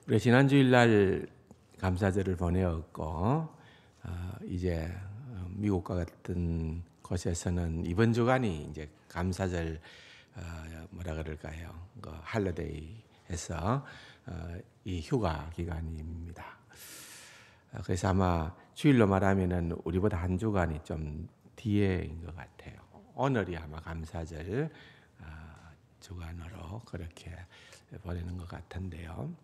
우리 지난 주일날 감사절을 보내었고 이제 미국과 같은 곳에서는 이번 주간이 이제 감사절 뭐라 그럴까요? 그 할러데이에서 이 휴가 기간입니다. 그래서 아마 주일로 말하면은 우리보다 한 주간이 좀 뒤에인 것 같아요. 오늘이 아마 감사절 주간으로 그렇게 보내는 것 같은데요.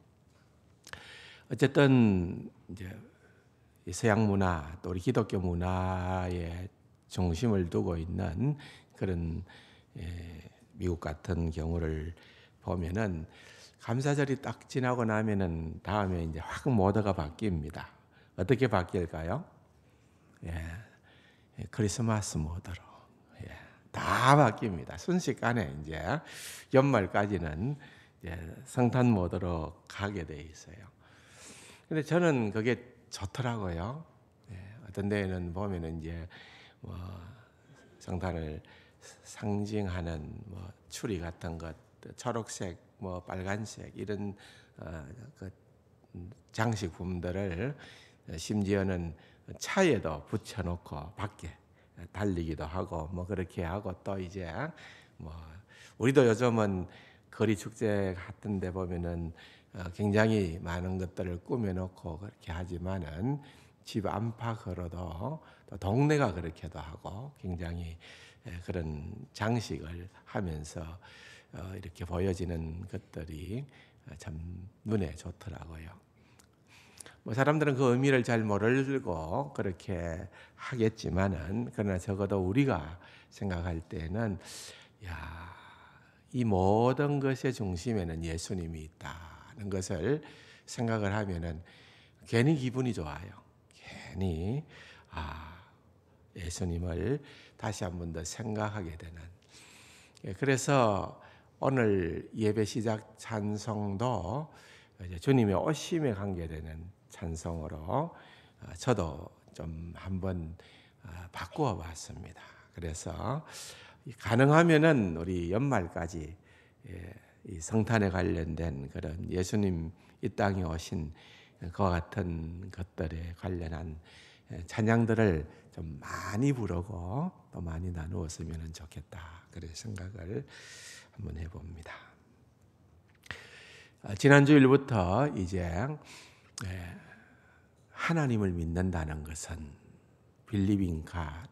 어쨌든 이제 서양 문화 또 우리 기독교 문화의 중심을 두고 있는 그런 미국 같은 경우를 보면은 감사절이 딱 지나고 나면은 다음에 이제 확 모드가 바뀝니다. 어떻게 바뀔까요? 크리스마스 모드로 다 바뀝니다. 순식간에 이제 연말까지는 이제 성탄 모드로 가게 돼 있어요. 근데 저는 그게 좋더라고요. 어떤 데에는 보면은 이제 뭐 성탄을 상징하는 뭐 추리 같은 것, 초록색, 뭐 빨간색 이런 그 장식품들을 심지어는 차에도 붙여놓고 밖에 달리기도 하고 뭐 그렇게 하고 또 이제 뭐 우리도 요즘은 거리 축제 같은 데 보면은 굉장히 많은 것들을 꾸며놓고 그렇게 하지만은 집 안팎으로도 또 동네가 그렇게도 하고 굉장히 그런 장식을 하면서 이렇게 보여지는 것들이 참 눈에 좋더라고요. 뭐 사람들은 그 의미를 잘 모르고 그렇게 하겠지만은 그러나 적어도 우리가 생각할 때는 이 모든 것의 중심에는 예수님이 있다는 것을 생각을 하면은 괜히 기분이 좋아요. 괜히 예수님을 다시 한 번 더 생각하게 되는. 그래서 오늘 예배 시작 찬송도 주님의 오심에 관계되는 찬송으로 저도 좀 한번 바꾸어 봤습니다. 그래서 가능하면은 우리 연말까지 이 성탄에 관련된 그런 예수님 이 땅에 오신 그와 같은 것들에 관련한 찬양들을 좀 많이 부르고 또 많이 나누었으면 좋겠다. 그런 생각을 한번 해봅니다. 지난 주일부터 이제 하나님을 믿는다는 것은 believing God,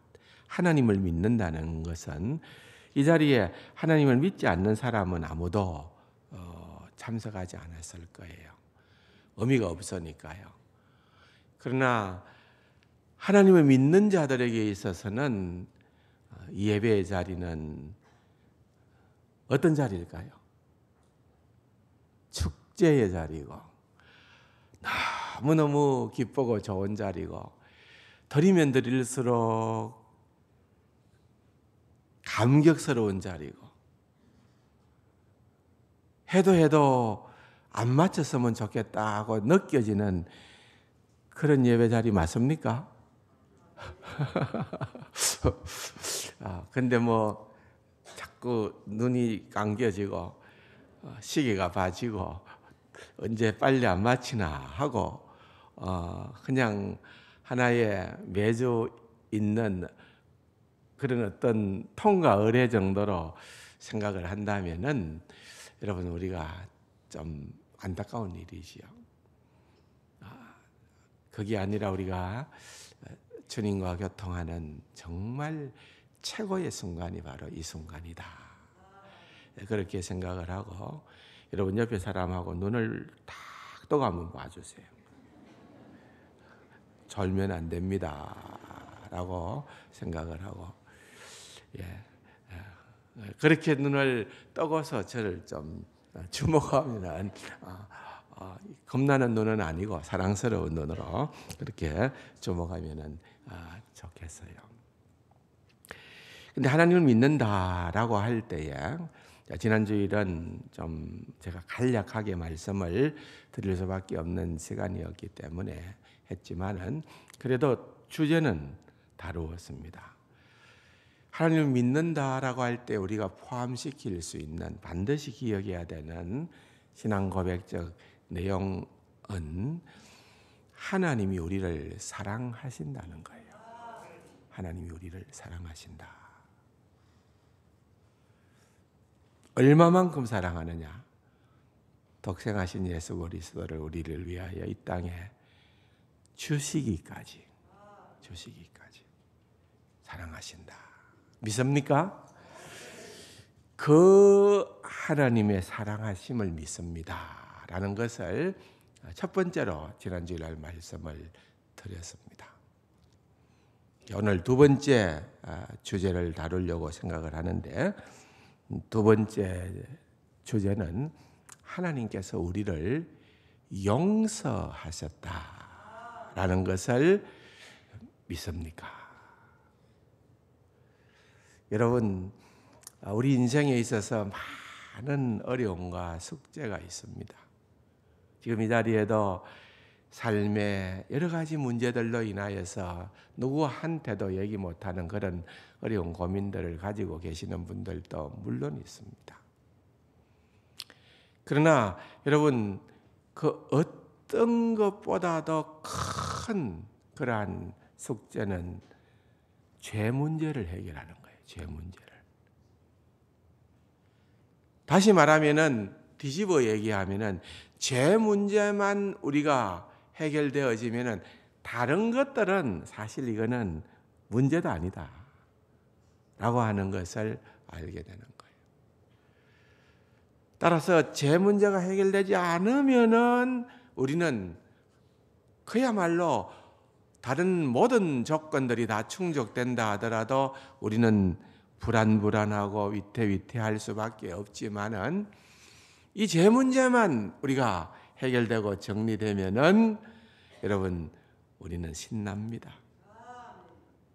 하나님을 믿는다는 것은 이 자리에 하나님을 믿지 않는 사람은 아무도 참석하지 않았을 거예요. 의미가 없으니까요. 그러나 하나님을 믿는 자들에게 있어서는 이 예배의 자리는 어떤 자리일까요? 축제의 자리고 너무너무 기쁘고 좋은 자리고 드리면 드릴수록 감격스러운 자리고 해도 안 맞췄으면 좋겠다 하고 느껴지는 그런 예배 자리 맞습니까? 근데 뭐 자꾸 눈이 감겨지고 시계가 봐지고 언제 빨리 안 마치나 하고 그냥 하나의 매주 있는 그런 어떤 통과 의례 정도로 생각을 한다면은 여러분 우리가 좀 안타까운 일이지요. 그게 아니라 우리가 주님과 교통하는 정말 최고의 순간이 바로 이 순간이다. 그렇게 생각을 하고 여러분 옆에 사람하고 눈을 딱 떠고 한번 봐주세요. 졸면 안 됩니다. 라고 생각을 하고 그렇게 눈을 떠고서 저를 좀 주목하면 겁나는 눈은 아니고 사랑스러운 눈으로 그렇게 주목하면 좋겠어요. 근데 하나님을 믿는다라고 할 때에 지난 주일은 좀 제가 간략하게 말씀을 드릴 수밖에 없는 시간이었기 때문에 했지만은 그래도 주제는 다루었습니다. 하나님을 믿는다라고 할 때 우리가 포함시킬 수 있는 반드시 기억해야 되는 신앙 고백적 내용 하나님이 우리를 사랑하신다는 거예요. 하나님이 우리를 사랑하신다. 얼마만큼 사랑하느냐? 독생하신 예수 그리스도를 우리를 위하여 이 땅에 주시기까지 사랑하신다. 믿습니까? 그 하나님의 사랑하심을 믿습니다 라는 것을 첫 번째로 지난주일 말씀을 드렸습니다. 오늘 두 번째 주제를 다루려고 생각을 하는데, 두 번째 주제는 하나님께서 우리를 용서하셨다라는 것을 믿습니까? 여러분, 우리 인생에 있어서 많은 어려움과 숙제가 있습니다. 지금 이 자리에도 삶의 여러 가지 문제들로 인하여서 누구한테도 얘기 못하는 그런 어려운 고민들을 가지고 계시는 분들도 물론 있습니다. 그러나 여러분, 그 어떤 것보다도 큰 그러한 숙제는 죄 문제를 해결하는 거예요. 죄 문제를. 다시 말하면은, 뒤집어 얘기하면은, 죄 문제만 우리가 해결되어지면은 다른 것들은 사실 이거는 문제도 아니다 라고 하는 것을 알게 되는 거예요. 따라서 죄 문제가 해결되지 않으면은 우리는 그야말로 다른 모든 조건들이 다 충족된다 하더라도 우리는 불안하고 위태위태할 수밖에 없지만은, 이 죄 문제만 우리가 해결되고 정리되면은 여러분, 우리는 신납니다.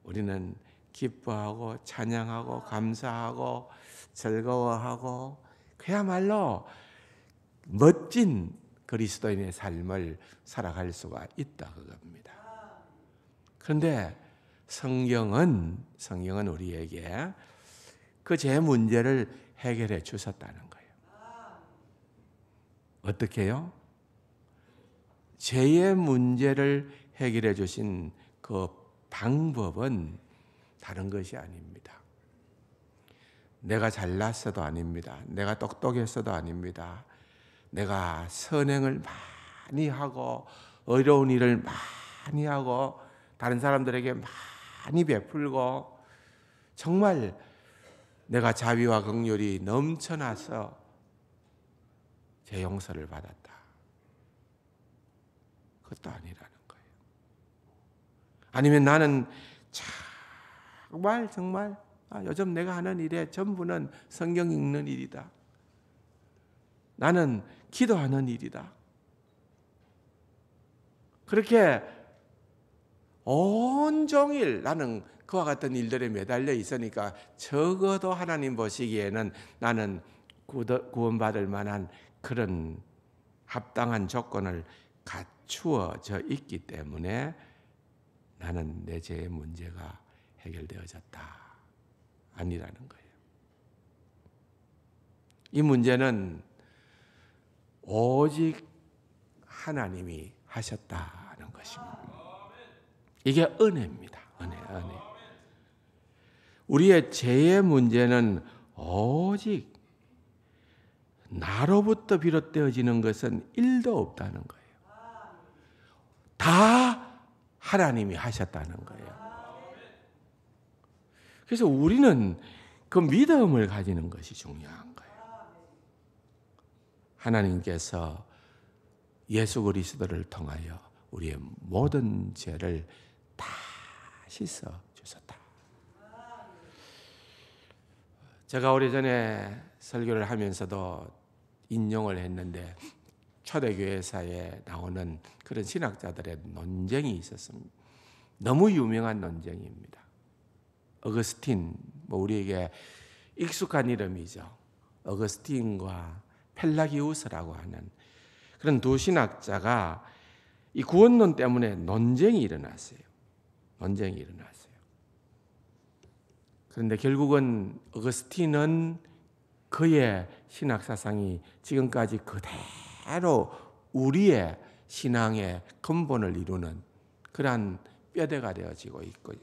우리는 기뻐하고 찬양하고 감사하고 즐거워하고 그야말로 멋진 그리스도인의 삶을 살아갈 수가 있다 그겁니다. 그런데 성경은 우리에게 그 죄 문제를 해결해 주셨다는 거예요. 어떻게 해요? 죄의 문제를 해결해 주신 그 방법은 다른 것이 아닙니다. 내가 잘났어도 아닙니다. 내가 똑똑했어도 아닙니다. 내가 선행을 많이 하고 어려운 일을 많이 하고 다른 사람들에게 많이 베풀고 정말 내가 자비와 긍휼이 넘쳐나서 제 용서를 받았다. 그것도 아니라는 거예요. 아니면 나는 정말 요즘 내가 하는 일에 전부는 성경 읽는 일이다. 나는 기도하는 일이다. 그렇게 온종일 나는 그와 같은 일들에 매달려 있으니까 적어도 하나님 보시기에는 나는 구원받을 만한 그런 합당한 조건을 갖추어져 있기 때문에 나는 내 죄의 문제가 해결되어졌다. 아니라는 거예요. 이 문제는 오직 하나님이 하셨다는 것입니다. 이게 은혜입니다. 은혜. 우리의 죄의 문제는 오직 나로부터 비롯되어지는 것은 1도 없다는 거예요. 다 하나님이 하셨다는 거예요. 그래서 우리는 그 믿음을 가지는 것이 중요한 거예요. 하나님께서 예수 그리스도를 통하여 우리의 모든 죄를 다 씻어 주셨다. 제가 오래전에 설교를 하면서도 인용을 했는데 초대교회사에 나오는 그런 신학자들의 논쟁이 있었습니다. 너무 유명한 논쟁입니다. 어거스틴, 우리에게 익숙한 이름이죠. 어거스틴과 펠라기우스라고 하는 그런 두 신학자가 이 구원론 때문에 논쟁이 일어났어요. 그런데 결국은 어거스틴은 그의 신학 사상이 지금까지 그대로 우리의 신앙의 근본을 이루는 그러한 뼈대가 되어지고 있고,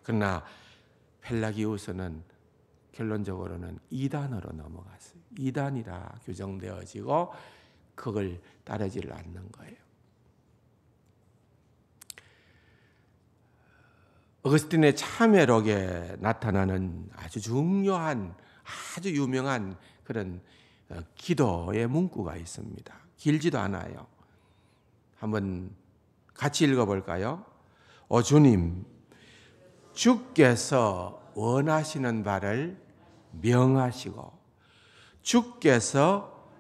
그러나 펠라기우스는 결론적으로는 이단으로 넘어갔어요. 이단이라 규정되어지고 그걸 따르지를 않는 거예요. 어거스틴의 참회록에 나타나는 아주 중요한, 아주 유명한 그런 기도의 문구가 있습니다. 길지도 않아요. 한번 같이 읽어볼까요? 주님, 주께서 원하시는 바를 명하시고 주께서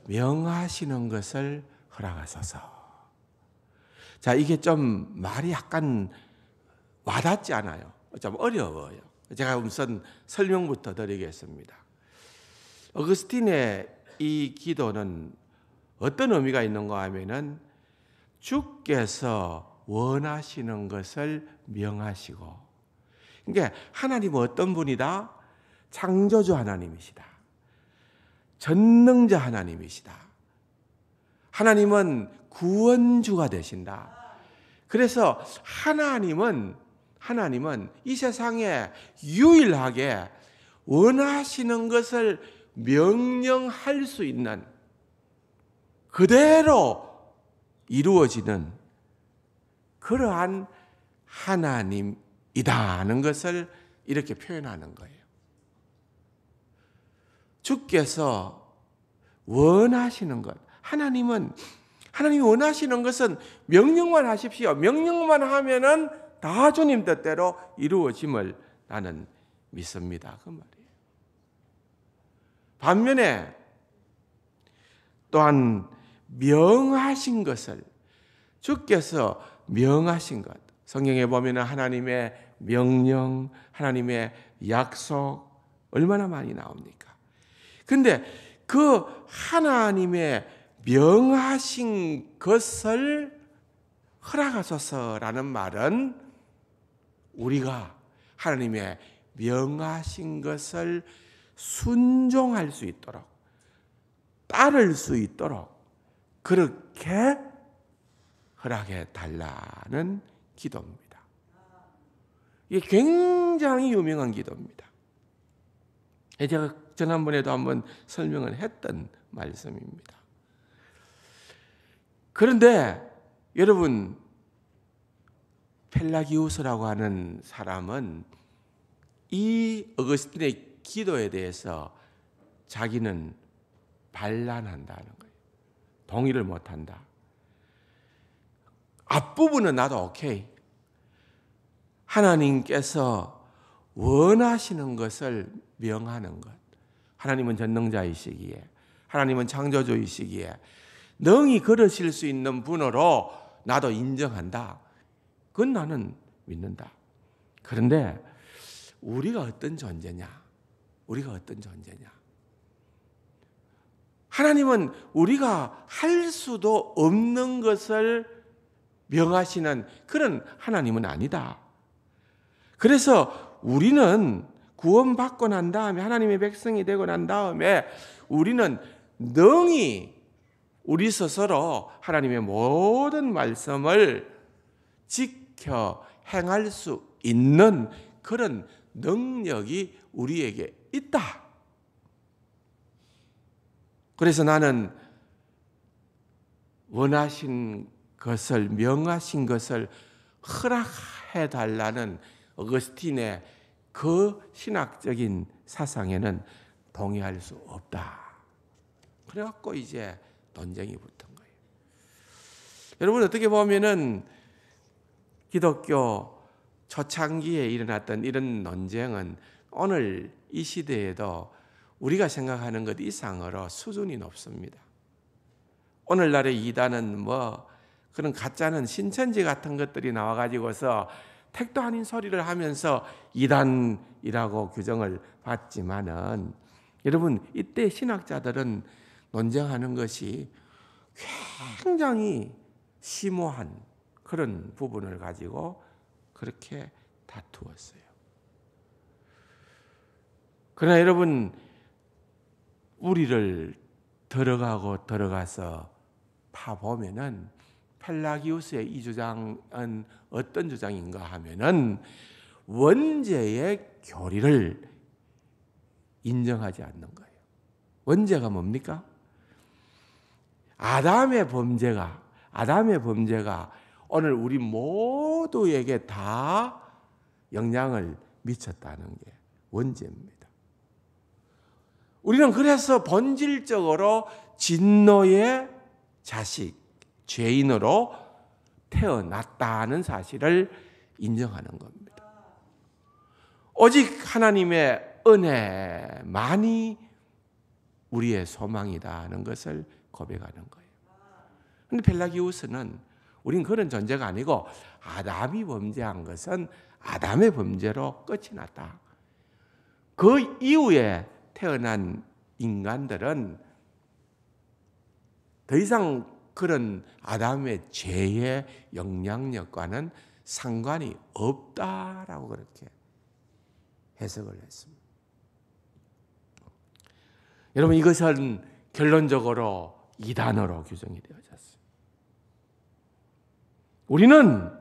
명하시는 것을 허락하소서. 자, 이게 좀 말이 약간 와닿지 않아요. 좀 어려워요. 제가 우선 설명부터 드리겠습니다. 어거스틴의 이 기도는 어떤 의미가 있는가 하면은 주께서 원하시는 것을 명하시고, 그러니까 하나님은 어떤 분이다? 창조주 하나님이시다. 전능자 하나님이시다. 하나님은 구원주가 되신다. 그래서 하나님은 이 세상에 유일하게 원하시는 것을 명령할 수 있는, 그대로 이루어지는 그러한 하나님이다는 것을 이렇게 표현하는 거예요. 주께서 원하시는 것, 하나님이 원하시는 것은 명령만 하십시오. 명령만 하면은 다 주님 뜻대로 이루어짐을 나는 믿습니다. 그 말이에요. 반면에 또한 명하신 것을, 주께서 명하신 것, 성경에 보면 하나님의 명령, 하나님의 약속 얼마나 많이 나옵니까? 근데 그 하나님의 명하신 것을 허락하소서라는 말은 우리가 하나님의 명하신 것을 순종할 수 있도록, 따를 수 있도록 그렇게 허락해 달라는 기도입니다. 이게 굉장히 유명한 기도입니다. 제가 지난번에도 한번 설명을 했던 말씀입니다. 그런데 여러분, 펠라기우스라고 하는 사람은 이 어거스틴의 기도에 대해서 자기는 반란한다는 거예요. 동의를 못한다. 앞부분은 나도 오케이. 하나님께서 원하시는 것을 명하는 것. 하나님은 전능자이시기에, 하나님은 창조주이시기에 능히 그러실 수 있는 분으로 나도 인정한다. 그건 나는 믿는다. 그런데 우리가 어떤 존재냐? 하나님은 우리가 할 수도 없는 것을 명하시는 그런 하나님은 아니다. 그래서 우리는 구원받고 난 다음에, 하나님의 백성이 되고 난 다음에 우리는 능히 우리 스스로 하나님의 모든 말씀을 지켜 행할 수 있는 그런 능력이 우리에게 있다. 그래서 나는 원하신 것을, 명하신 것을 허락해 달라는 어거스틴의 그 신학적인 사상에는 동의할 수 없다. 그래갖고 이제 논쟁이 붙은 거예요. 여러분, 어떻게 보면은 기독교 초창기에 일어났던 이런 논쟁은 오늘 이 시대에도 우리가 생각하는 것 이상으로 수준이 높습니다. 오늘날의 이단은 그런 가짜는 신천지 같은 것들이 나와가지고서 택도 아닌 소리를 하면서 이단이라고 규정을 받지만은, 여러분, 이때 신학자들은 논쟁하는 것이 굉장히 심오한 그런 부분을 가지고 그렇게 다투었어요. 그러나 여러분, 우리를 들어가서 파보면은 펠라기우스의 이 주장은 어떤 주장인가 하면은 원죄의 교리를 인정하지 않는 거예요. 원죄가 뭡니까? 아담의 범죄가 오늘 우리 모두에게 다 영향을 미쳤다는 게 원죄입니다. 우리는 그래서 본질적으로 진노의 자식, 죄인으로 태어났다는 사실을 인정하는 겁니다. 오직 하나님의 은혜만이 우리의 소망이다는 것을 고백하는 거예요. 그런데 펠라기우스는 우린 그런 존재가 아니고 아담이 범죄한 것은 아담의 범죄로 끝이 났다. 그 이후에 태어난 인간들은 더 이상 그런 아담의 죄의 영향력과는 상관이 없다라고 그렇게 해석을 했습니다. 여러분, 이것은 결론적으로 이단으로 규정이 되어졌어요. 우리는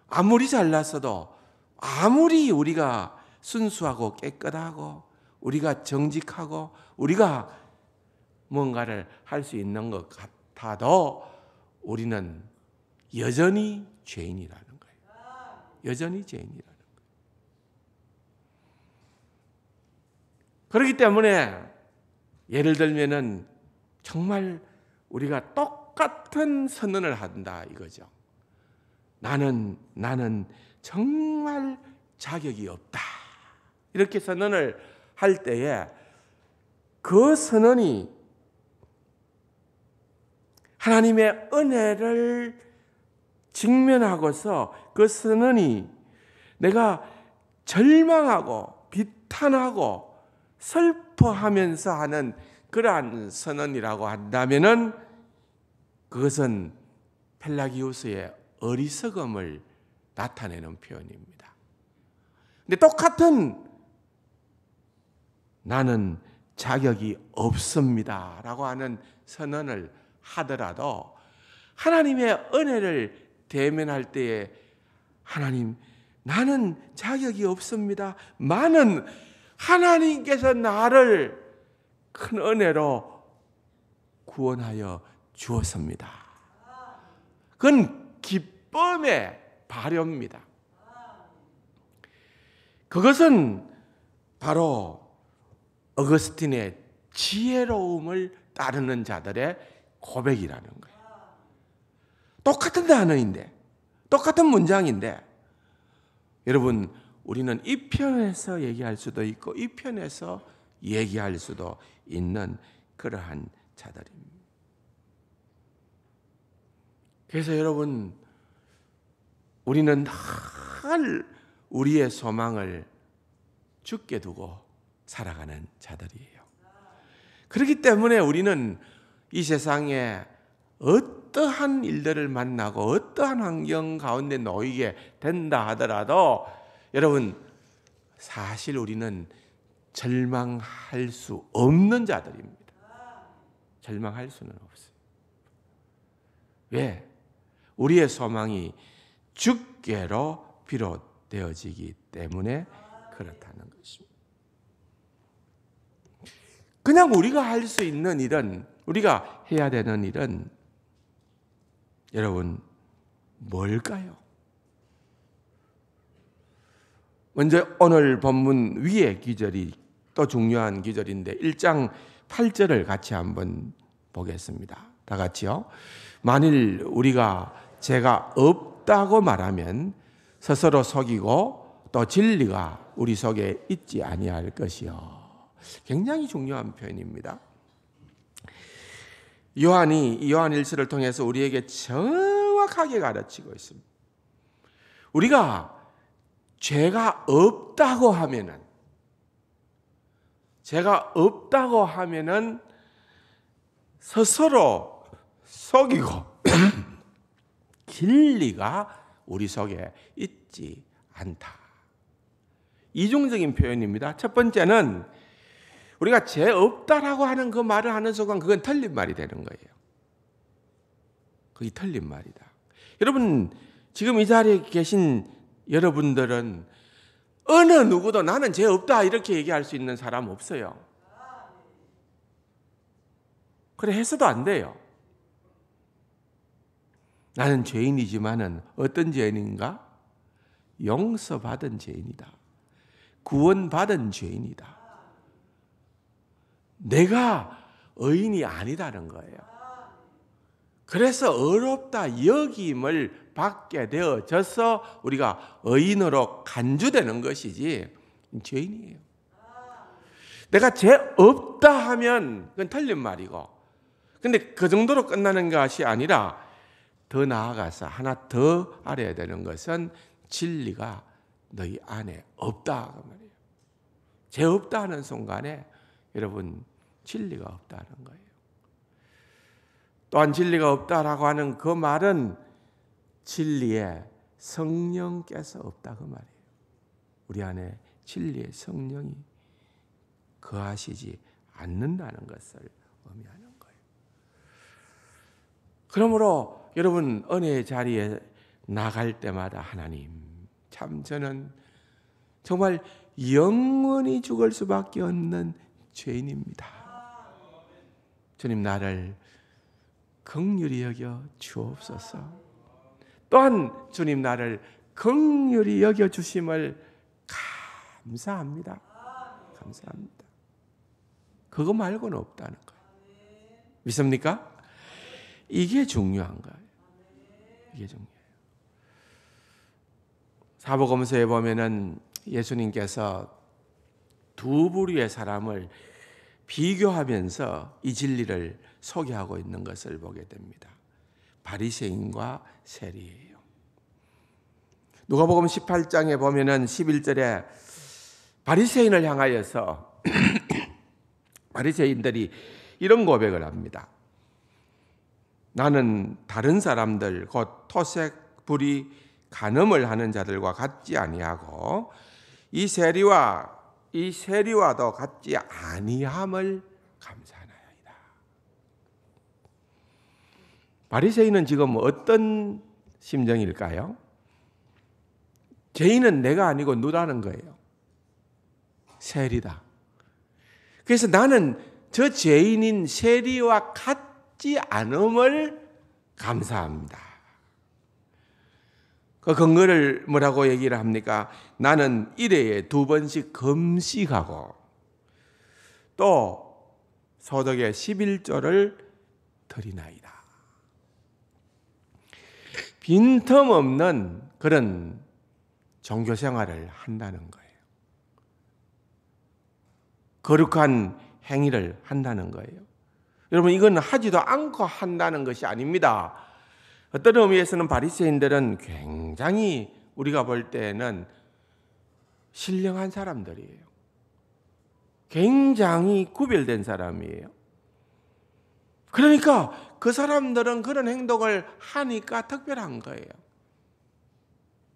아무리 잘났어도, 아무리 우리가 순수하고 깨끗하고 우리가 정직하고 우리가 뭔가를 할 수 있는 것 같아도 우리는 여전히 죄인이라는 거예요. 여전히 죄인이라는 거예요. 그렇기 때문에 예를 들면은 정말 우리가 똑같은 선언을 한다 이거죠. 나는 정말 자격이 없다. 이렇게 선언을 할 때에 그 선언이 하나님의 은혜를 직면하고서 그 선언이 내가 절망하고 비탄하고 슬퍼하면서 하는 그러한 선언이라고 한다면은 그것은 펠라기우스의 어리석음을 나타내는 표현입니다. 근데 똑같은 나는 자격이 없습니다 라고 하는 선언을 하더라도 하나님의 은혜를 대면할 때에 하나님, 나는 자격이 없습니다. 많은 하나님께서 나를 큰 은혜로 구원하여 주었습니다. 그건 기쁨의 발현입니다. 그것은 바로 어거스틴의 지혜로움을 따르는 자들의 고백이라는 거예요. 똑같은 단어인데, 똑같은 문장인데, 여러분, 우리는 이 편에서 얘기할 수도 있고 이 편에서 얘기할 수도 있는 그러한 자들입니다. 그래서 여러분, 우리는 늘 우리의 소망을 죽게 두고 살아가는 자들이에요. 그렇기 때문에 우리는 이 세상에 어떠한 일들을 만나고 어떠한 환경 가운데 놓이게 된다 하더라도 여러분, 사실 우리는 절망할 수 없는 자들입니다. 절망할 수는 없어요. 왜? 우리의 소망이 주께로 비롯되어지기 때문에 그렇다는 것입니다. 그냥 우리가 할 수 있는 일은, 우리가 해야 되는 일은 여러분 뭘까요? 먼저 오늘 본문 위의 기절이 또 중요한 기절인데 1장 8절을 같이 한번 보겠습니다. 다 같이요. 만일 우리가 죄가 없다고 말하면 스스로 속이고 또 진리가 우리 속에 있지 아니할 것이요. 굉장히 중요한 표현입니다. 요한이 요한일서를 통해서 우리에게 정확하게 가르치고 있습니다. 우리가 죄가 없다고 하면은 스스로 속이고 진리가 우리 속에 있지 않다. 이중적인 표현입니다. 첫 번째는 우리가 죄 없다라고 하는 그 말을 하는 순간 그건 틀린 말이 되는 거예요. 그게 틀린 말이다. 여러분, 지금 이 자리에 계신 여러분들은 어느 누구도 나는 죄 없다 이렇게 얘기할 수 있는 사람 없어요. 그래 해서도 안 돼요. 나는 죄인이지만은 어떤 죄인인가? 용서받은 죄인이다. 구원받은 죄인이다. 내가 의인이 아니다는 거예요. 그래서 의롭다 여김을 받게 되어져서 우리가 의인으로 간주되는 것이지 죄인이에요. 내가 죄 없다 하면 그건 틀린 말이고, 근데 그 정도로 끝나는 것이 아니라 더 나아가서 하나 더 알아야 되는 것은 진리가 너희 안에 없다 그 말이에요. 죄 없다 하는 순간에 여러분 진리가 없다는 거예요. 또한 진리가 없다라고 하는 그 말은 진리에 성령께서 없다 그 말이에요. 우리 안에 진리의 성령이 거하시지 않는다는 것을 의미하는 거예요. 그러므로 여러분 은혜의 자리에 나갈 때마다 하나님, 참 저는 정말 영원히 죽을 수밖에 없는 죄인입니다. 주님 나를 긍휼히 여겨 주옵소서. 또한 주님 나를 긍휼히 여겨 주심을 감사합니다. 감사합니다. 그거 말고는 없다는 거예요. 믿습니까? 이게 중요한 거예요. 이게 중요해요. 사복음서에 보면은 예수님께서 두 부류의 사람을 비교하면서 이 진리를 소개하고 있는 것을 보게 됩니다. 바리새인과 세리예요. 누가복음 18장에 보면은 11절에 바리새인을 향하여서 바리새인들이 이런 고백을 합니다. 나는 다른 사람들 곧 토색, 불의, 간음을 하는 자들과 같지 아니하고 이 세리와도 같지 아니함을 감사하나이다. 바리새인은 지금 어떤 심정일까요? 죄인은 내가 아니고 누라는 거예요. 세리다. 그래서 나는 저 죄인인 세리와 같지 않음을 감사합니다. 그 근거를 뭐라고 얘기를 합니까? 나는 일회에 2번씩 금식하고 또 소득의 11조를 드리나이다. 빈틈없는 그런 종교 생활을 한다는 거예요. 거룩한 행위를 한다는 거예요. 여러분 이건 하지도 않고 한다는 것이 아닙니다. 어떤 의미에서는 바리새인들은 굉장히 우리가 볼 때는 신령한 사람들이에요. 굉장히 구별된 사람이에요. 그러니까 그 사람들은 그런 행동을 하니까 특별한 거예요.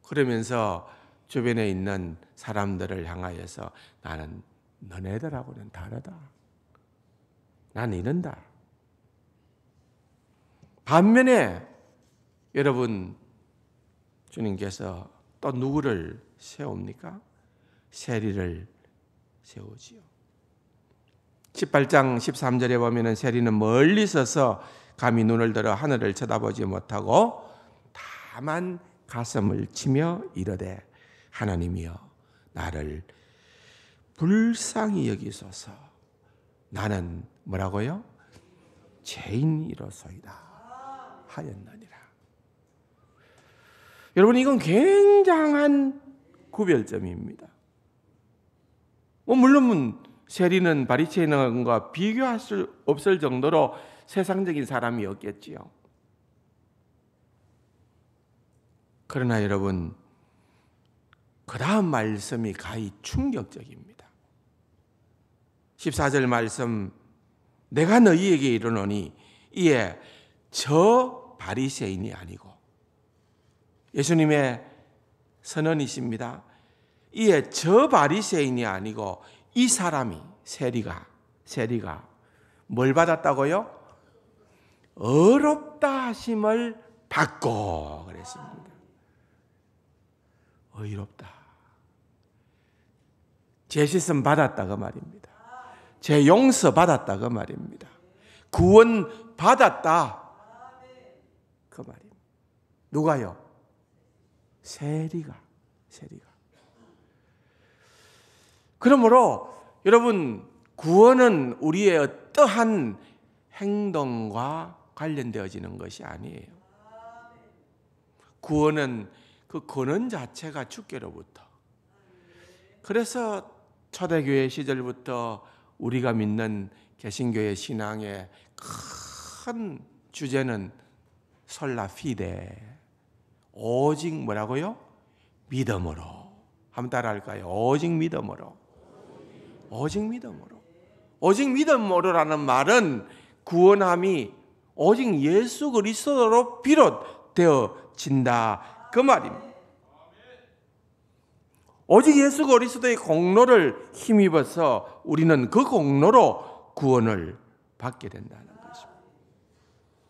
그러면서 주변에 있는 사람들을 향하여서 나는 너네들하고는 다르다. 나는 이런다. 반면에 여러분 주님께서 또 누구를 세웁니까? 세리를 세우지요. 18장 13절에 보면 세리는 멀리 서서 감히 눈을 들어 하늘을 쳐다보지 못하고 다만 가슴을 치며 이르되 하나님이여 나를 불쌍히 여기소서. 나는 뭐라고요? 죄인이로소이다 하였느니라. 여러분 이건 굉장한 구별점입니다. 물론 세리는 바리새인과 비교할 수 없을 정도로 세상적인 사람이었겠지요. 그러나 여러분 그 다음 말씀이 가히 충격적입니다. 14절 말씀 내가 너희에게 이르노니 이에 저 바리새인이 아니고 예수님의 선언이십니다. 이에 저 바리새인이 아니고 이 사람이 세리가 뭘 받았다고요? 의롭다 사하심을 받고 그랬습니다. 의롭다. 죄 씻음 받았다 그 말입니다. 죄 용서 받았다 그 말입니다. 구원 받았다 그 말입니다. 누가요? 세리가. 그러므로 여러분, 구원은 우리의 어떠한 행동과 관련되어지는 것이 아니에요. 구원은 그 근원 자체가 주께로부터. 그래서 초대교회 시절부터 우리가 믿는 개신교의 신앙의 큰 주제는 솔라 피데, 오직 뭐라고요? 믿음으로. 한번 따라할까요? 오직 믿음으로. 오직 믿음으로. 오직 믿음으로라는 말은 구원함이 오직 예수 그리스도로 비롯되어진다 그 말입니다. 오직 예수 그리스도의 공로를 힘입어서 우리는 그 공로로 구원을 받게 된다는 것입니다.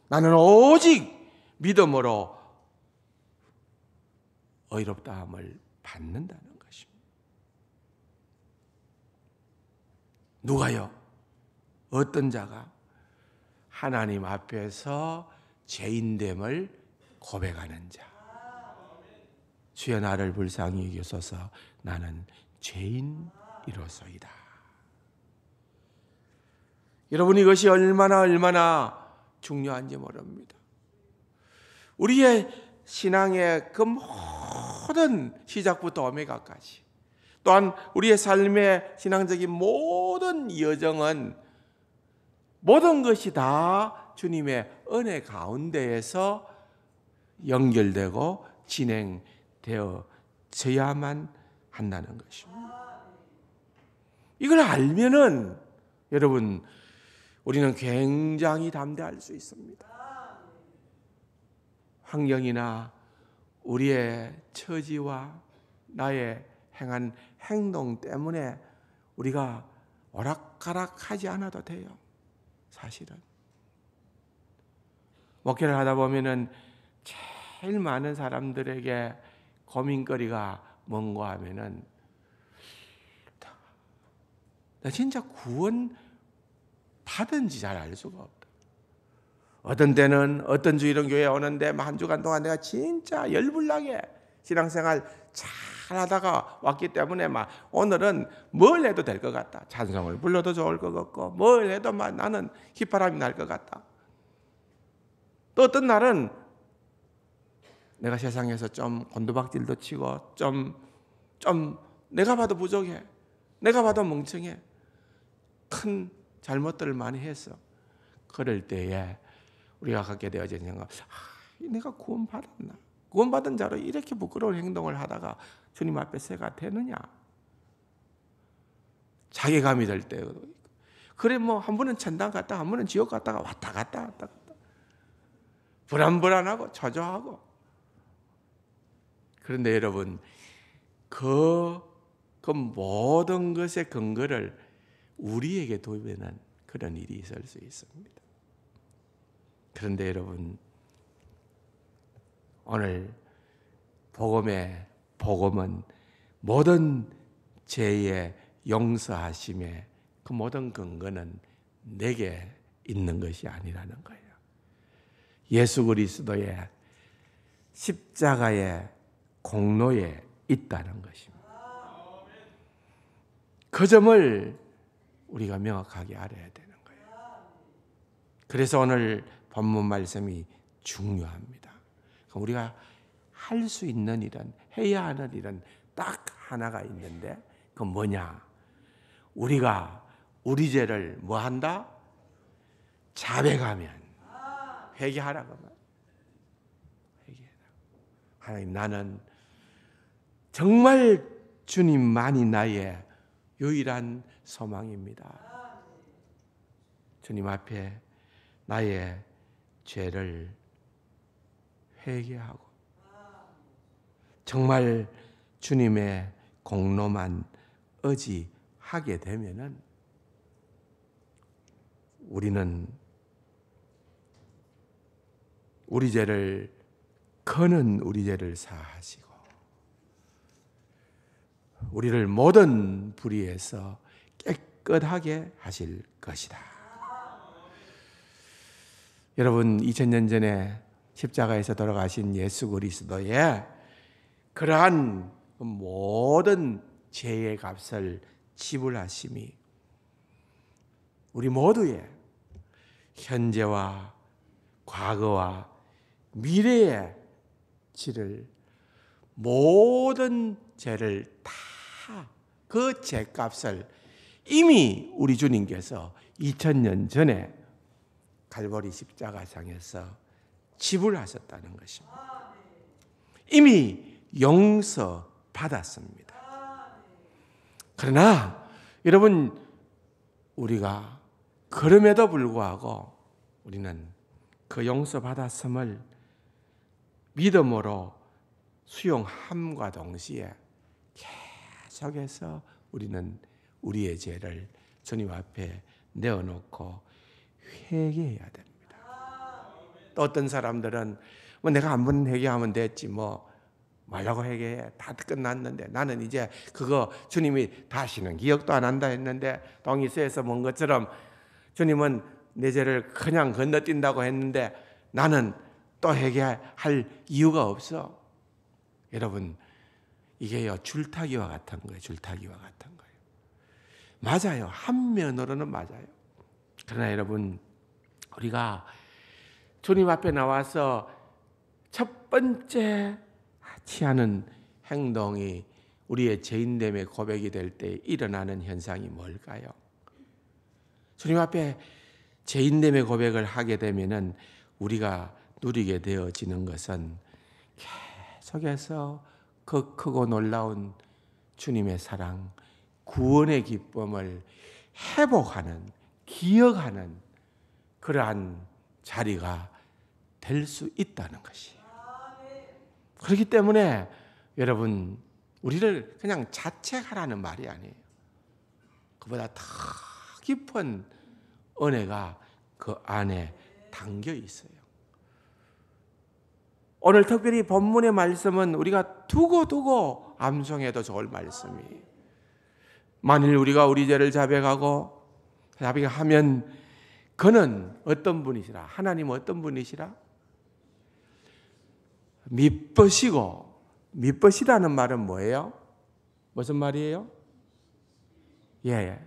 나는 오직 믿음으로 의롭다함을 받는다는 것입니다. 누가요? 어떤 자가 하나님 앞에서 죄인됨을 고백하는 자. 주여 나를 불쌍히 여기소서, 나는 죄인이로소이다. 여러분, 이것이 얼마나 중요한지 모릅니다. 우리의 신앙의 그 모든 시작부터 오메가까지, 또한 우리의 삶의 신앙적인 모든 여정은 모든 것이 다 주님의 은혜 가운데에서 연결되고 진행되어져야만 한다는 것입니다. 이걸 알면은 여러분, 우리는 굉장히 담대할 수 있습니다. 환경이나 우리의 처지와 나의 행한 행동 때문에 우리가 오락가락하지 않아도 돼요. 사실은 목회를 하다 보면은 제일 많은 사람들에게 고민거리가 뭔가 하면은, 나 진짜 구원 받은지 잘 알 수가 없다. 어떤 때는 어떤 주일은 교회에 오는데 한 주간 동안 내가 진짜 열불나게 신앙생활 잘 하다가 왔기 때문에 막 오늘은 뭘 해도 될 것 같다. 찬송을 불러도 좋을 것 같고 뭘 해도 막 나는 휘파람이 날 것 같다. 또 어떤 날은 내가 세상에서 좀 곤두박질도 치고 좀 내가 봐도 부족해. 내가 봐도 멍청해. 큰 잘못들을 많이 했어. 그럴 때에 우리가 갖게 되어진 생각, 내가 구원받았나? 구원받은 자로 이렇게 부끄러운 행동을 하다가 주님 앞에 새가 되느냐? 자괴감이 들 때, 그래 뭐 한 번은 천당 갔다가 한 번은 지옥 갔다가 왔다 갔다 불안하고 초조하고. 그런데 여러분, 그 모든 것의 근거를 우리에게 두면은 그런 일이 있을 수 있습니다. 그런데 여러분, 오늘 복음은 모든 죄의 용서하심의 그 모든 근거는 내게 있는 것이 아니라는 거예요. 예수 그리스도의 십자가의 공로에 있다는 것입니다. 그 점을 우리가 명확하게 알아야 되는 거예요. 그래서 오늘 본문 말씀이 중요합니다. 우리가 할 수 있는 일은, 해야 하는 일은 딱 하나가 있는데, 그건 뭐냐? 우리가 우리 죄를 뭐 한다? 자백하면 회개하라고 말이에요. 회개하라. 하나님, 나는 정말 주님만이 나의 유일한 소망입니다. 주님 앞에 나의 죄를 회개하고 정말 주님의 공로만 의지하게 되면은 우리는 우리 죄를 그는 우리 죄를 사하시고 우리를 모든 불의에서 깨끗하게 하실 것이다. 여러분, 2000년 전에 십자가에서 돌아가신 예수 그리스도의 그러한 모든 죄의 값을 지불하심이 우리 모두의 현재와 과거와 미래의 지를 모든 죄를 다 그 죄값을 이미 우리 주님께서 2000년 전에 갈보리 십자가상에서 지불하셨다는 것입니다. 이미 용서받았습니다. 그러나 여러분, 우리가 그럼에도 불구하고 우리는 그 용서받았음을 믿음으로 수용함과 동시에 계속해서 우리는 우리의 죄를 주님 앞에 내어놓고 회개해야 됩니다. 또 어떤 사람들은 뭐 내가 한번 회개하면 됐지 뭐 말라고 회개해. 다 끝났는데 나는 이제 그거 주님이 다시는 기억도 안 한다 했는데 동이 쇠에서 먼 것처럼 주님은 내 죄를 그냥 건너뛴다고 했는데 나는 또 회개할 이유가 없어. 여러분, 이게요 줄타기와 같은 거예요. 줄타기와 같은 거예요. 맞아요. 한 면으로는 맞아요. 그러나 여러분, 우리가 주님 앞에 나와서 첫 번째 취하는 행동이 우리의 죄인됨의 고백이 될 때 일어나는 현상이 뭘까요? 주님 앞에 죄인됨의 고백을 하게 되면은 우리가 누리게 되어지는 것은 계속해서 그 크고 놀라운 주님의 사랑, 구원의 기쁨을 회복하는, 기억하는 그러한 자리가 될 수 있다는 것이에요. 그렇기 때문에 여러분, 우리를 그냥 자책하라는 말이 아니에요. 그보다 더 깊은 은혜가 그 안에 담겨 있어요. 오늘 특별히 본문의 말씀은 우리가 두고 암송해도 좋을 말씀이에요. 만일 우리가 우리 죄를 자백하면 그는 어떤 분이시라? 하나님은 어떤 분이시라? 미쁘시다는 말은 뭐예요? 무슨 말이에요? 예.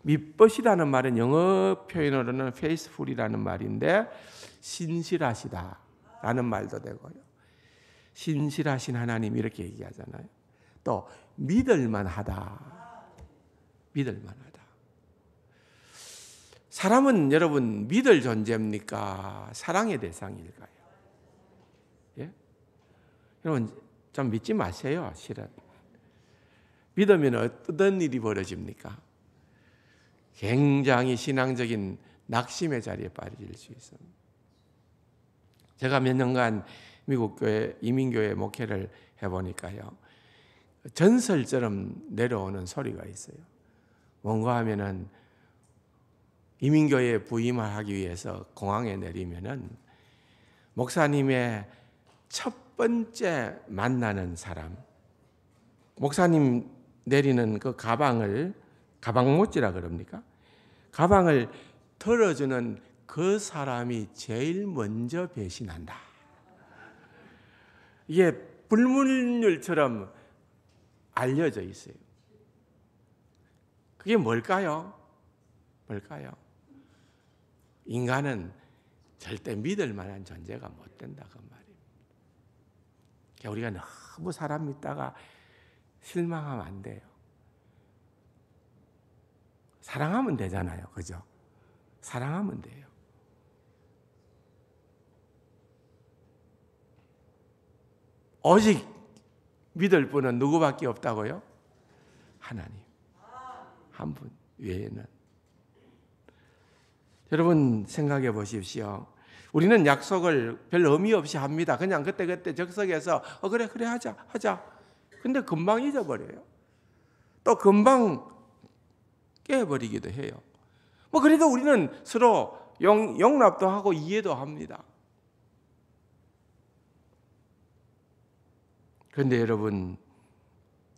미쁘시다는 말은 영어 표현으로는 faithful이라는 말인데 신실하시다라는 말도 되고요. 신실하신 하나님 이렇게 얘기하잖아요. 또 믿을만하다. 사람은 여러분 믿을 존재입니까? 사랑의 대상일까요? 예? 여러분 좀 믿지 마세요. 실은 믿으면 어떤 일이 벌어집니까? 굉장히 신앙적인 낙심의 자리에 빠질 수 있습니다. 제가 몇 년간 미국 교회 이민교회 목회를 해보니까요, 전설처럼 내려오는 소리가 있어요. 뭔가 하면은 이민교회에 부임하기 위해서 공항에 내리면은 목사님의 첫 번째 만나는 사람, 목사님 내리는 그 가방모찌라 그럽니까? 가방을 털어주는 그 사람이 제일 먼저 배신한다. 이게 불문율처럼 알려져 있어요. 그게 뭘까요? 인간은 절대 믿을 만한 존재가 못 된다 그 말입니다. 우리가 너무 사람 믿다가 실망하면 안 돼요. 사랑하면 되잖아요. 그죠? 사랑하면 돼요. 오직 믿을 분은 누구밖에 없다고요? 하나님. 한 분 외에는. 여러분 생각해 보십시오. 우리는 약속을 별 의미 없이 합니다. 그냥 그때 적석에서 그래 하자. 근데 금방 잊어버려요. 또 금방 깨버리기도 해요. 뭐 그래도 우리는 서로 용납도 하고 이해도 합니다. 그런데 여러분,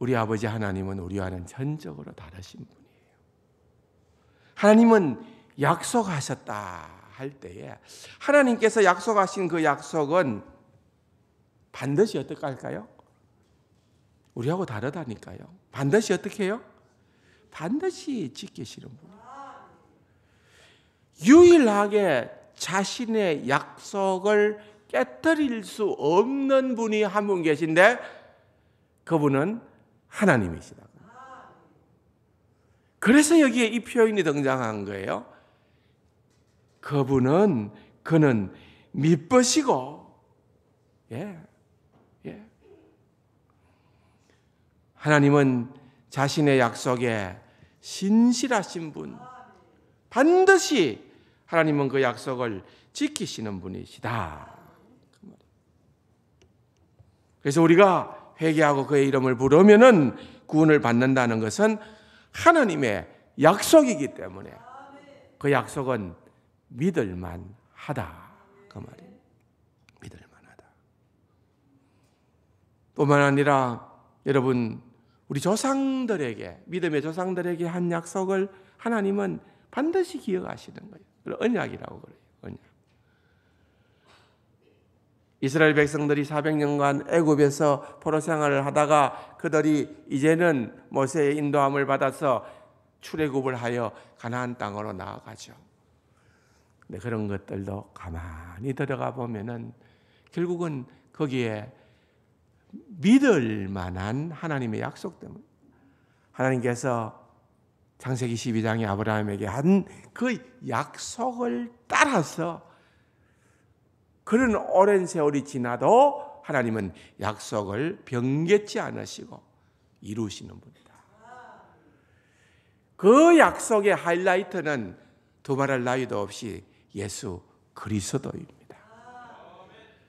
우리 아버지 하나님은 우리와는 전적으로 다르신 분이에요. 하나님은 약속하셨다 할 때에 하나님께서 약속하신 그 약속은 반드시 어떻게 할까요? 우리하고 다르다니까요. 반드시 어떻게 해요? 반드시 지키시는 분이에요. 유일하게 자신의 약속을 깨뜨릴 수 없는 분이 한 분 계신데 그분은 하나님이시다. 그래서 여기에 이 표현이 등장한 거예요. 그는 미쁘시고, 하나님은 자신의 약속에 신실하신 분, 반드시 하나님은 그 약속을 지키시는 분이시다. 그래서 우리가 회개하고 그의 이름을 부르면은 구원을 받는다는 것은 하나님의 약속이기 때문에 그 약속은 믿을만하다. 그 말이에요. 믿을만하다. 뿐만 아니라 여러분, 우리 조상들에게, 믿음의 조상들에게 한 약속을 하나님은 반드시 기억하시는 거예요. 언약이라고 그래요. 언약. 이스라엘 백성들이 400년간 애굽에서 포로 생활을 하다가 그들이 이제는 모세의 인도함을 받아서 출애굽을 하여 가나안 땅으로 나아가죠. 근데 그런 것들도 가만히 들어가 보면은 결국은 거기에 믿을 만한 하나님의 약속 때문에 하나님께서 창세기 12장에 아브라함에게 한 그 약속을 따라서 그런 오랜 세월이 지나도 하나님은 약속을 변개치 않으시고 이루시는 분이다. 그 약속의 하이라이트는 두말할 나위도 없이 예수 그리스도입니다.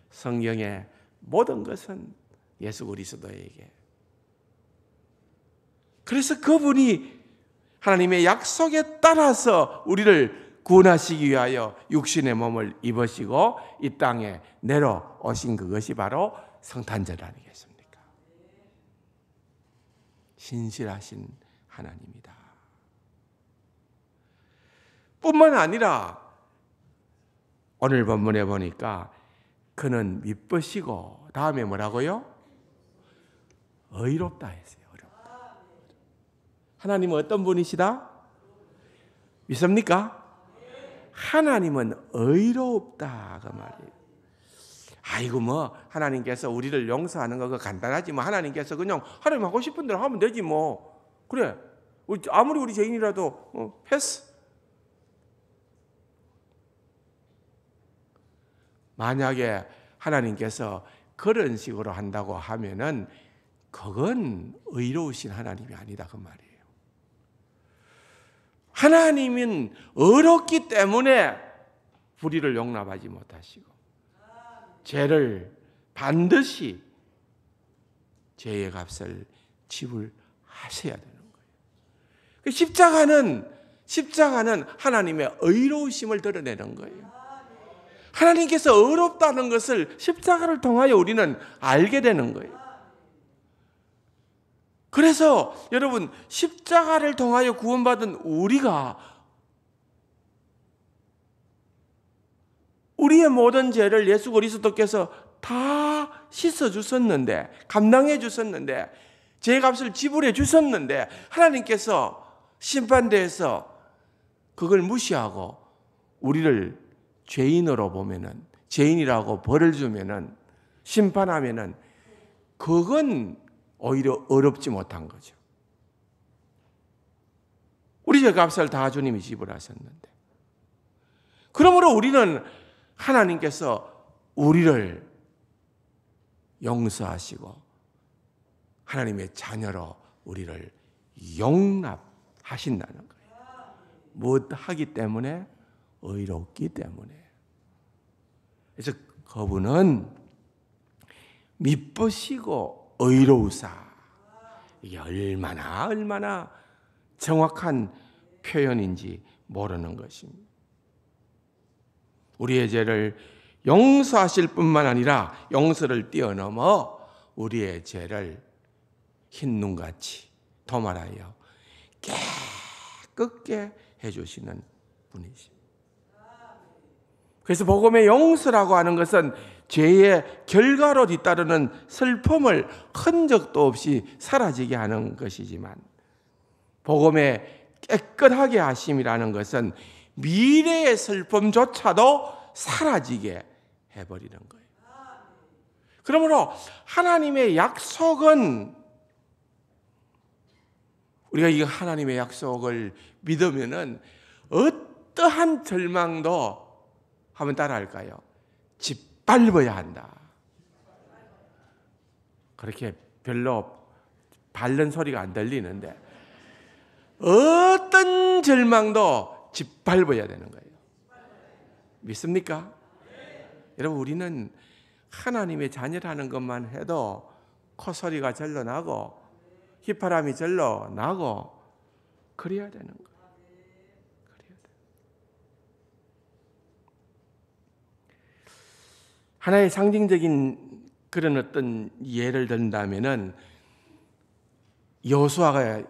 성경의 모든 것은 예수 그리스도에게. 그래서 그분이 하나님의 약속에 따라서 우리를 구원하시기 위하여 육신의 몸을 입으시고 이 땅에 내려오신 그것이 바로 성탄절 아니겠습니까? 신실하신 하나님이다. 뿐만 아니라 오늘 본문에 보니까 그는 미쁘시고 다음에 뭐라고요? 의롭다 했어요. 의롭다. 하나님은 어떤 분이시다? 믿습니까? 하나님은 의롭다 그 말이에요. 아이고 뭐 하나님께서 우리를 용서하는 거 간단하지 뭐 하나님께서 그냥 하나님 하고 싶은 대로 하면 되지 뭐 그래 아무리 우리 죄인이라도 패스. 만약에 하나님께서 그런 식으로 한다고 하면은 그건 의로우신 하나님이 아니다 그 말이에요. 하나님은 의롭기 때문에 불의를 용납하지 못하시고 죄를 반드시 죄의 값을 지불하셔야 되는 거예요. 십자가는 하나님의 의로우심을 드러내는 거예요. 하나님께서 의롭다는 것을 십자가를 통하여 우리는 알게 되는 거예요. 그래서 여러분 십자가를 통하여 구원받은 우리가 우리의 모든 죄를 예수 그리스도께서 다 씻어 주셨는데 감당해 주셨는데 죄값을 지불해 주셨는데 하나님께서 심판대에서 그걸 무시하고 우리를 죄인으로 보면은 죄인이라고 벌을 주면은 심판하면은 그건 오히려 어렵지 못한 거죠. 우리 죄값을 다 주님이 지불하셨는데 그러므로 우리는 하나님께서 우리를 용서하시고 하나님의 자녀로 우리를 용납하신다는 거예요. 무엇하기 때문에? 의롭기 때문에. 그래서 그분은 미쁘시고 의로우사. 이게 얼마나 정확한 표현인지 모르는 것입니다. 우리의 죄를 용서하실 뿐만 아니라 용서를 뛰어넘어 우리의 죄를 흰 눈같이 도말하여 깨끗게 해주시는 분이십니다. 그래서 복음의 용서라고 하는 것은 죄의 결과로 뒤따르는 슬픔을 흔적도 없이 사라지게 하는 것이지만, 복음의 깨끗하게 하심이라는 것은 미래의 슬픔조차도 사라지게 해버리는 거예요. 그러므로 하나님의 약속은, 우리가 이 하나님의 약속을 믿으면은 어떠한 절망도 한번 따라할까요? 짓밟아야 한다. 그렇게 별로 바른 소리가 안 들리는데 어떤 절망도 짓밟아야 되는 거예요. 믿습니까? 여러분, 우리는 하나님의 자녀라는 것만 해도 콧소리가 절로 나고 휘파람이 절로 나고 그래야 되는 거예요. 하나의 상징적인 그런 어떤 예를 든다면은 여호수아가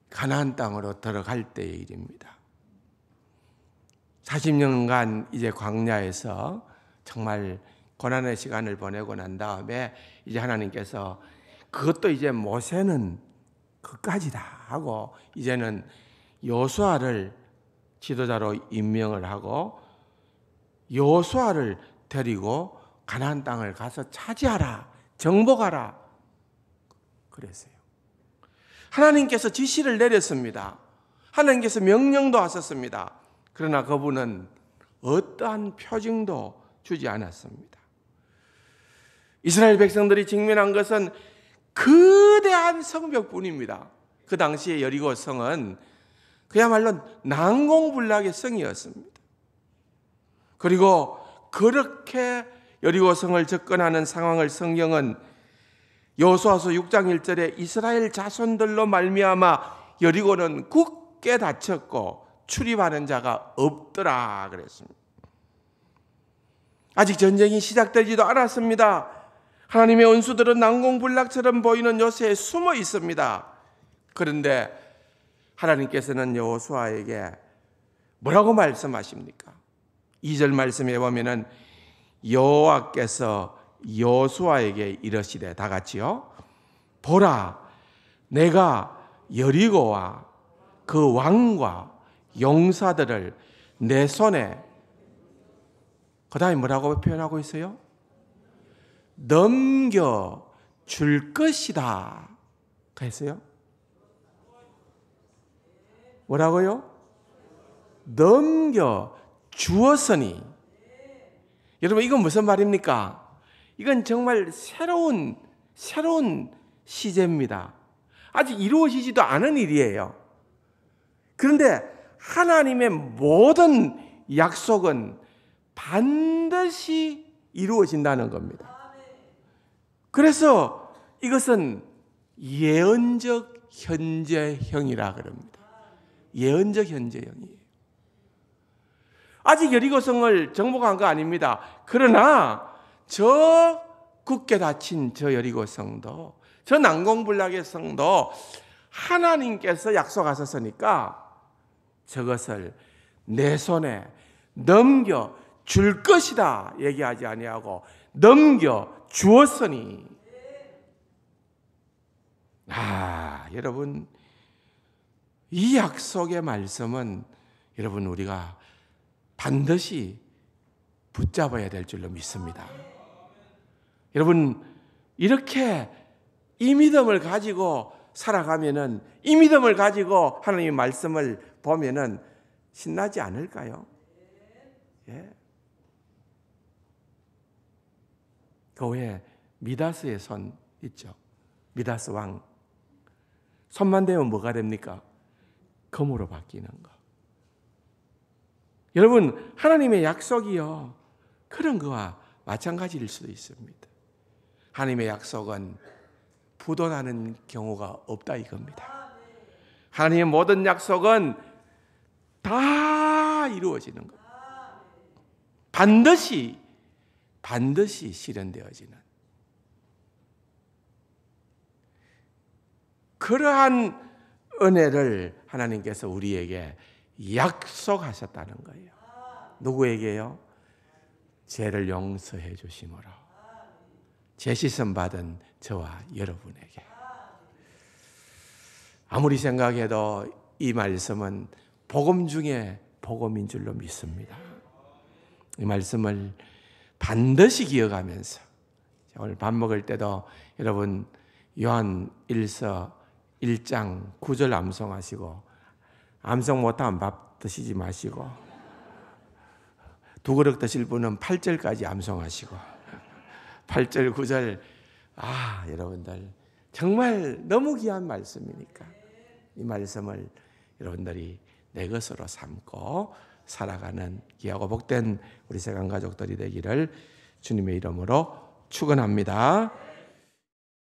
가나안 땅으로 들어갈 때의 일입니다. 40년간 이제 광야에서 정말 고난의 시간을 보내고 난 다음에 이제 하나님께서 그것도 이제 모세는 그까지다 하고 이제는 여호수아를 지도자로 임명을 하고 여호수아를 데리고 가나안 땅을 가서 차지하라, 정복하라 그랬어요. 하나님께서 지시를 내렸습니다. 하나님께서 명령도 하셨습니다. 그러나 그분은 어떠한 표징도 주지 않았습니다. 이스라엘 백성들이 직면한 것은 거대한 성벽뿐입니다. 그 당시에 여리고 성은 그야말로 난공불락의 성이었습니다. 그리고 그렇게 여리고 성을 접근하는 상황을 성경은 여호수아서 6장 1절에 이스라엘 자손들로 말미암아 여리고는 굳게 닫혔고 출입하는 자가 없더라 그랬습니다. 아직 전쟁이 시작되지도 않았습니다. 하나님의 원수들은 난공불락처럼 보이는 요새에 숨어 있습니다. 그런데 하나님께서는 여호수아에게 뭐라고 말씀하십니까? 2절 말씀에 보면은 여호와께서 여호수아에게 이르시되, 다 같이요. 보라, 내가 여리고와 그 왕과 용사들을 내 손에, 그 다음에 뭐라고 표현하고 있어요? 넘겨 줄 것이다 했어요. 뭐라고요? 넘겨 주었으니. 여러분, 이건 무슨 말입니까? 이건 정말 새로운 시제입니다. 아직 이루어지지도 않은 일이에요. 그런데 하나님의 모든 약속은 반드시 이루어진다는 겁니다. 그래서 이것은 예언적 현재형이라 그럽니다. 예언적 현재형이에요. 아직 여리고성을 정복한 거 아닙니다. 그러나 저 굳게 닫힌 저 여리고성도, 저 난공불락의 성도 하나님께서 약속하셨으니까 저것을 내 손에 넘겨 줄 것이다 얘기하지 아니하고 넘겨 주었으니. 여러분, 이 약속의 말씀은 여러분 우리가 반드시 붙잡아야 될 줄로 믿습니다. 여러분, 이렇게 이 믿음을 가지고 살아가면은, 이 믿음을 가지고 하나님의 말씀을 보면은 신나지 않을까요? 예. 그 외에 미다스의 손 있죠. 미다스 왕. 손만 대면 뭐가 됩니까? 금으로 바뀌는 거. 여러분, 하나님의 약속이요, 그런 거와 마찬가지일 수도 있습니다. 하나님의 약속은 부도나는 경우가 없다 이겁니다. 하나님의 모든 약속은 다 이루어지는 것. 반드시 실현되어지는. 그러한 은혜를 하나님께서 우리에게 약속하셨다는 거예요. 누구에게요? 죄를 용서해 주심으로. 죄 씻음 받은 저와 여러분에게. 아무리 생각해도 이 말씀은 복음 중에 복음인 줄로 믿습니다. 이 말씀을 반드시 기억하면서 오늘 밥 먹을 때도 여러분 요한 1서 1장 9절 암송하시고, 암송 못하면 밥 드시지 마시고, 두 그릇 드실 분은 8절까지 암송하시고, 8절 9절 여러분들 정말 너무 귀한 말씀이니까 이 말씀을 여러분들이 내 것으로 삼고 살아가는 귀하고 복된 우리 세강 가족들이 되기를 주님의 이름으로 축원합니다.